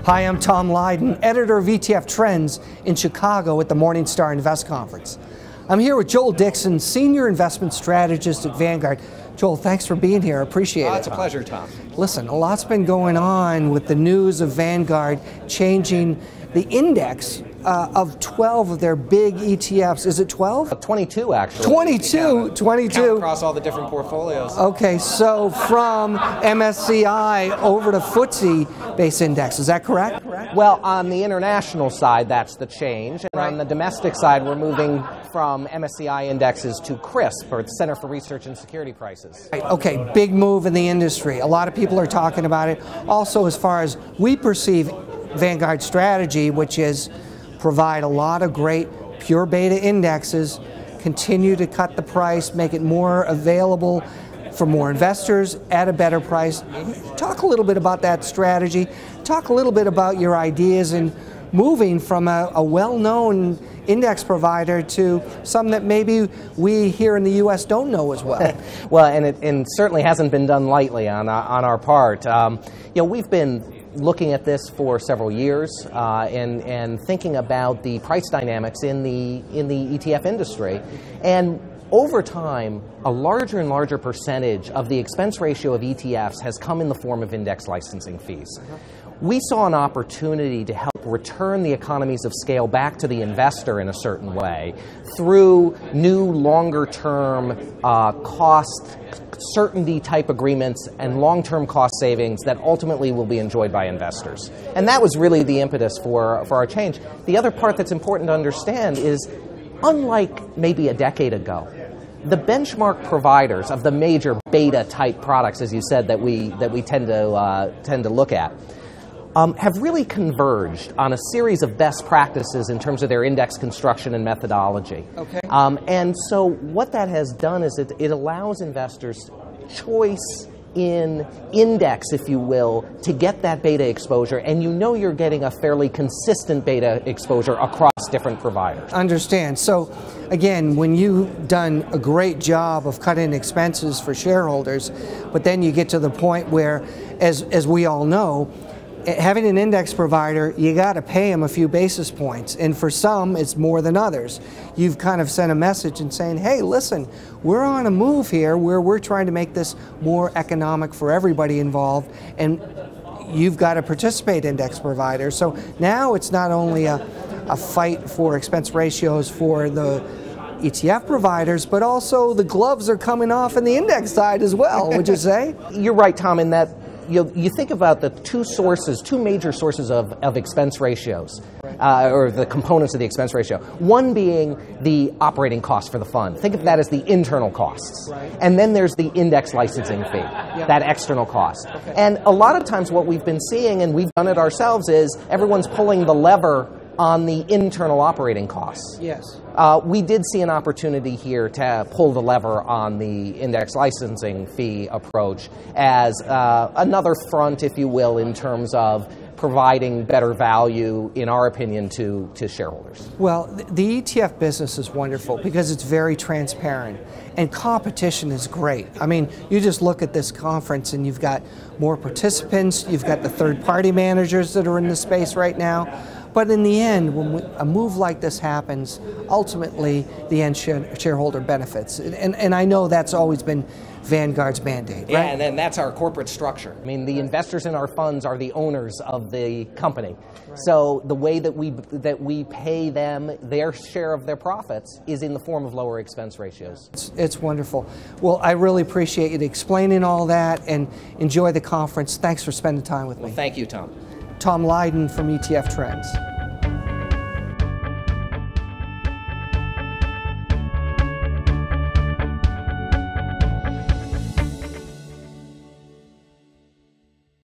Hi, I'm Tom Lydon, editor of ETF Trends in Chicago at the Morningstar Invest Conference. I'm here with Joel Dickson, Senior Investment Strategist at Vanguard. Joel, thanks for being here. I appreciate it. It's a pleasure, Tom. Listen, a lot's been going on with the news of Vanguard changing the index of 12 of their big ETFs. Is it 12? 22, actually. 22? 22. Count across all the different portfolios. Okay, so from MSCI over to FTSE base index, is that correct? Well, on the international side, that's the change. And on the domestic side, we're moving from MSCI indexes to CRSP, or Center for Research and Security Prices. Okay, big move in the industry. A lot of people are talking about it. Also, as far as we perceive Vanguard strategy, which is provide a lot of great pure beta indexes, continue to cut the price, make it more available for more investors at a better price. Talk a little bit about that strategy. Talk a little bit about your ideas in moving from a well-known index provider to some that maybe we here in the U.S. don't know as well. Well, and it certainly hasn't been done lightly on our part. We've been looking at this for several years and thinking about the price dynamics in the ETF industry. And over time, a larger and larger percentage of the expense ratio of ETFs has come in the form of index licensing fees. We saw an opportunity to help return the economies of scale back to the investor in a certain way through new, longer-term cost certainty type agreements and long-term cost savings that ultimately will be enjoyed by investors. And that was really the impetus for our change. The other part that's important to understand is, unlike maybe a decade ago, the benchmark providers of the major beta type products, as you said, that we tend to look at, have really converged on a series of best practices in terms of their index construction and methodology. Okay. And so what that has done is it allows investors choice in index, if you will, to get that beta exposure, and you know you're getting a fairly consistent beta exposure across different providers. Understand. So again, when you've done a great job of cutting expenses for shareholders, but then you get to the point where, as we all know, having an index provider, you got to pay them a few basis points, and for some it's more than others. You've kind of sent a message and saying, hey, listen, we're on a move here where we're trying to make this more economic for everybody involved, and you've got to participate, index providers. So now it's not only a fight for expense ratios for the ETF providers, but also the gloves are coming off in the index side as well, would you say? You're right, Tom, in that you think about the two major sources of expense ratios, or the components of the expense ratio. One being the operating cost for the fund. Think of that as the internal costs. Right. And then there's the index licensing fee, that external cost. Okay. And a lot of times what we've been seeing, and we've done it ourselves, is everyone's pulling the lever on the internal operating costs. Yes. We did see an opportunity here to pull the lever on the index licensing fee approach as another front, if you will, in terms of providing better value, in our opinion, to shareholders. Well, the ETF business is wonderful because it's very transparent, and competition is great. I mean, you just look at this conference and you've got more participants, you've got the third-party managers that are in the space right now. But in the end, when a move like this happens, ultimately the end shareholder benefits. And I know that's always been Vanguard's mandate, right? Yeah, and then that's our corporate structure. I mean, the investors in our funds are the owners of the company. Right. So the way that we pay them their share of their profits is in the form of lower expense ratios. It's wonderful. Well, I really appreciate you explaining all that, and enjoy the conference. Thanks for spending time with me. Well, thank you, Tom. Tom Lydon from ETF Trends.